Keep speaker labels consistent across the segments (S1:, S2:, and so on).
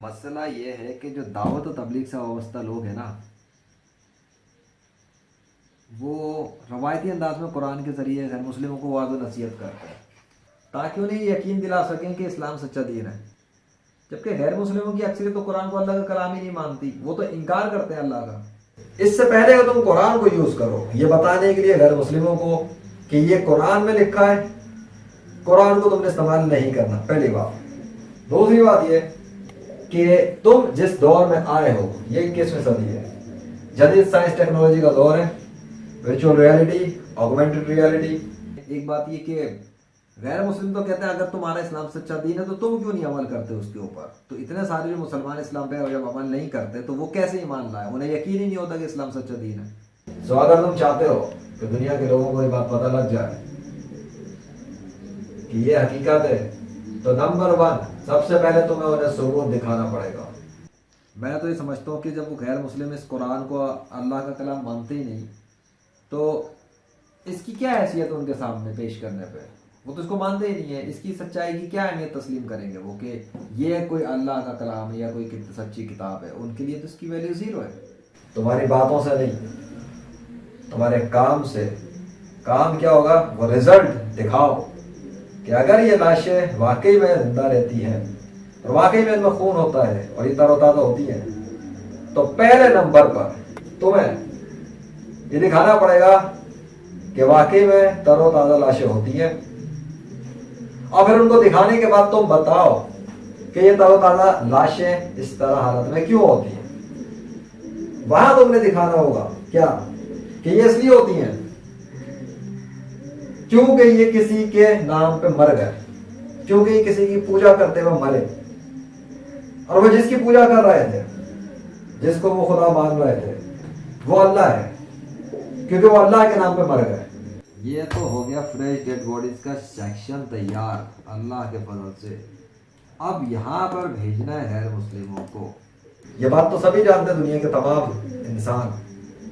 S1: مسئلہ یہ ہے کہ جو دعوت و تبلیغ سے وابستہ لوگ ہیں نا، وہ روایتی انداز میں قرآن کے ذریعے غیر مسلموں کو وعظ و نصیحت کرتے ہیں تاکہ انہیں یقین دلا سکیں کہ اسلام سچا دین ہے، جبکہ غیر مسلموں کی اکثریت تو قرآن کو اللہ کا کلام ہی نہیں مانتی، وہ تو انکار کرتے ہیں اللہ کا۔ اس سے پہلے کہ تم قرآن کو یوز کرو یہ بتانے کے لیے غیر مسلموں کو کہ یہ قرآن میں لکھا ہے، قرآن کو تم نے استعمال نہیں کرنا، پہلی بات۔ دوسری بات یہ کہ تم جس دور میں آئے ہو یہ 21ویں صدی ہے، جدید سائنس ٹیکنالوجی کا دور ہے، ورچوئل ریالٹی، آگمنٹڈ ریالٹی۔ ایک بات یہ کہ غیر مسلم تو کہتے ہیں اگر تمہارا اسلام سچا دین ہے تو تم کیوں نہیں عمل کرتے اس کے اوپر؟ تو اتنے سارے جو مسلمان اسلام پہ جب عمل نہیں کرتے تو وہ کیسے ایمان لائے؟ انہیں یقین ہی نہیں ہوتا کہ اسلام سچا دین ہے۔ سو اگر تم چاہتے ہو کہ دنیا کے لوگوں کو یہ بات پتہ لگ جائے کہ یہ حقیقت ہے تو نمبر 1 سب سے پہلے تمہیں انہیں ثبوت دکھانا پڑے گا۔ میں تو یہ سمجھتا ہوں کہ جب وہ غیر مسلم اس قرآن کو اللہ کا کلام مانتے ہی نہیں تو اس کی کیا حیثیت ان کے سامنے پیش کرنے پہ؟ وہ تو اس کو مانتے ہی نہیں ہے، اس کی سچائی کی کیا اہمیت تسلیم کریں گے وہ کہ یہ کوئی اللہ کا کلام ہے یا کوئی سچی کتاب ہے؟ ان کے لیے تو اس کی ویلیو زیرو ہے۔ تمہاری باتوں سے نہیں، تمہارے کام سے۔ کام کیا ہوگا؟ وہ رزلٹ دکھاؤ کہ اگر یہ لاشیں واقعی میں زندہ رہتی ہیں اور واقعی میں ان میں خون ہوتا ہے اور یہ تر و تازہ ہوتی ہیں تو پہلے نمبر پر تمہیں یہ دکھانا پڑے گا کہ واقعی میں تر و تازہ لاشیں ہوتی ہیں، اور پھر ان کو دکھانے کے بعد تم بتاؤ کہ یہ تر و تازہ لاشیں اس طرح حالت میں کیوں ہوتی ہیں۔ وہاں تم نے دکھانا ہوگا کیا کہ یہ اس لیے ہوتی ہیں کیونکہ یہ کسی کے نام پہ مر گئے، کیونکہ یہ کسی کی پوجا کرتے ہوئے مرے، اور وہ جس کی پوجا کر رہے تھے، جس کو وہ خدا مان رہے تھے، وہ اللہ ہے، کیونکہ وہ اللہ کے نام پہ مر گئے۔ یہ تو ہو گیا فریش ڈیڈ باڈیز کا سیکشن تیار اللہ کے فضل سے۔ اب یہاں پر بھیجنا ہے غیر مسلموں کو۔ یہ بات تو سبھی جانتے ہیں، دنیا کے تمام انسان،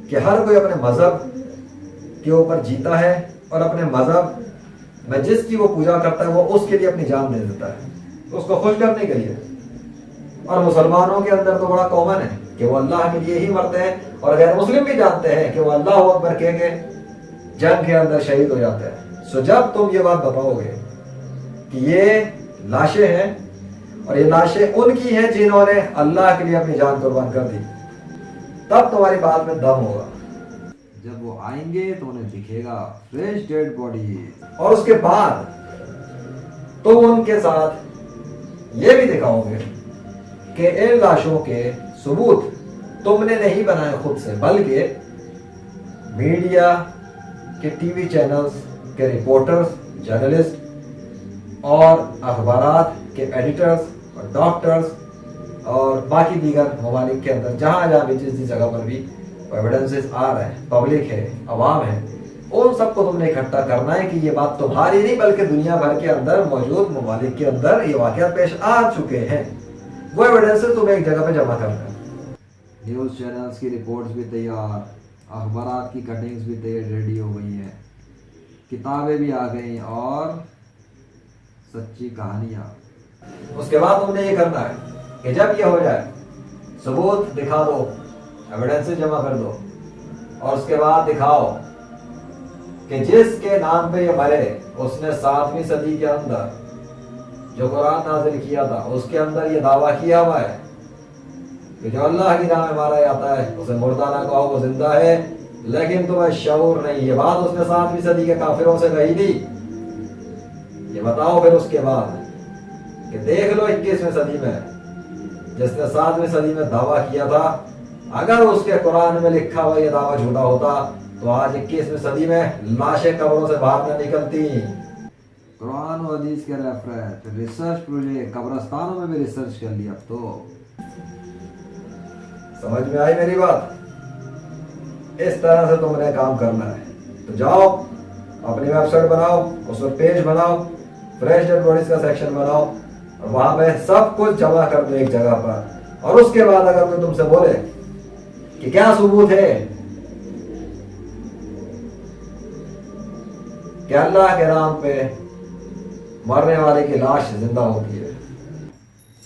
S1: کہ ہر کوئی اپنے مذہب کے اوپر جیتا ہے اور اپنے مذہب میں جس کی وہ پوجا کرتا ہے وہ اس کے لیے اپنی جان دے دیتا ہے، اس کو خوش کرنے کے لیے۔ اور مسلمانوں کے اندر تو بڑا کامن ہے کہ وہ اللہ کے لیے ہی مرتے ہیں، اور غیر مسلم بھی جانتے ہیں کہ وہ اللہ اکبر کہہ کے جنگ کے اندر شہید ہو جاتے ہیں۔ سو جب تم یہ بات بتاؤ گے کہ یہ لاشیں ہیں اور یہ لاشیں ان کی ہیں جنہوں نے اللہ کے لیے اپنی جان قربان کر دی، تب تمہاری بات میں دم ہوگا۔ جب وہ آئیں گے تو انہیں دکھے گا فریش ڈیڈ باڈی، اور اس کے بعد تم ان کے ساتھ یہ بھی دکھاؤ گے کہ ان لاشوں کے ثبوت تم نے نہیں بنائے خود سے، بلکہ میڈیا کے ٹی وی چینلز کے رپورٹرز، جرنلسٹ اور اخبارات کے ایڈیٹرز اور ڈاکٹرز اور باقی دیگر ممالک کے اندر جہاں جہاں بھی جس جگہ پر بھی ایویڈنسز آ رہے ہیں، پبلک ہے، عوام ہے، ان سب کو تم نے اکٹھا کرنا ہے کہ یہ بات تمہاری نہیں بلکہ دنیا بھر کے اندر موجود ممالک کے اندر یہ واقعات پیش آ چکے ہیں۔ وہ ایویڈنسز تمہیں ایک جگہ پہ جمع کرنا ہے۔ نیوز چینلز کی رپورٹس بھی تیار، اخبارات کی کٹنگز بھی تیار ریڈی ہو گئی ہیں، کتابیں بھی آ گئی اور سچی کہانیاں۔ اس کے بعد تم نے یہ کرنا ہے کہ جب یہ ہو جائے ثبوت دکھا دو، ایویڈنسز جمع کر دو، اور اس کے بعد دکھاؤ کہ جس کے نام پہ یہ مرے اس نے 7ویں صدی کے اندر جو قرآن نازل کیا تھا اس کے اندر یہ دعویٰ کیا ہوا ہے کہ جو اللہ کی راہ میں مارا جاتا ہے اسے مردہ نہ کہو، وہ زندہ ہے، لیکن تمہیں شعور نہیں۔ یہ بات اس نے 7ویں صدی کے کافروں سے کہی تھی۔ یہ بتاؤ پھر اس کے بعد کہ دیکھ لو 21ویں صدی میں جس نے 7ویں صدی میں دعویٰ کیا تھا، اگر اس کے قرآن میں لکھا ہوا یہ دعویٰ جھوٹا ہوتا تو آج 21ویں صدی میں لاشیں قبروں سے باہر نہ نکلتی۔ قرآن و حدیث کے ریفرنس ریسرچ پروجیکٹ قبرستانوں میں بھی ریسرچ کر لیا۔ اب تو سمجھ میں آئی میری بات؟ اس طرح سے تم نے کام کرنا ہے۔ تو جاؤ اپنی ویب سائٹ بناؤ، اس پر پیج بناؤ، فریش ڈیڈ باڈیز کا سیکشن بناؤ، اور وہاں پہ سب کچھ جمع کر دو ایک جگہ پر۔ اور اس کے بعد اگر کوئی تم سے بولے کہ کیا ثبوت ہے کہ اللہ کے نام پہ مرنے والے کی لاش زندہ ہوتی ہے،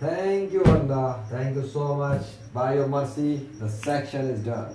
S1: Thank you Allah, thank you so much. By your mercy, the section is done.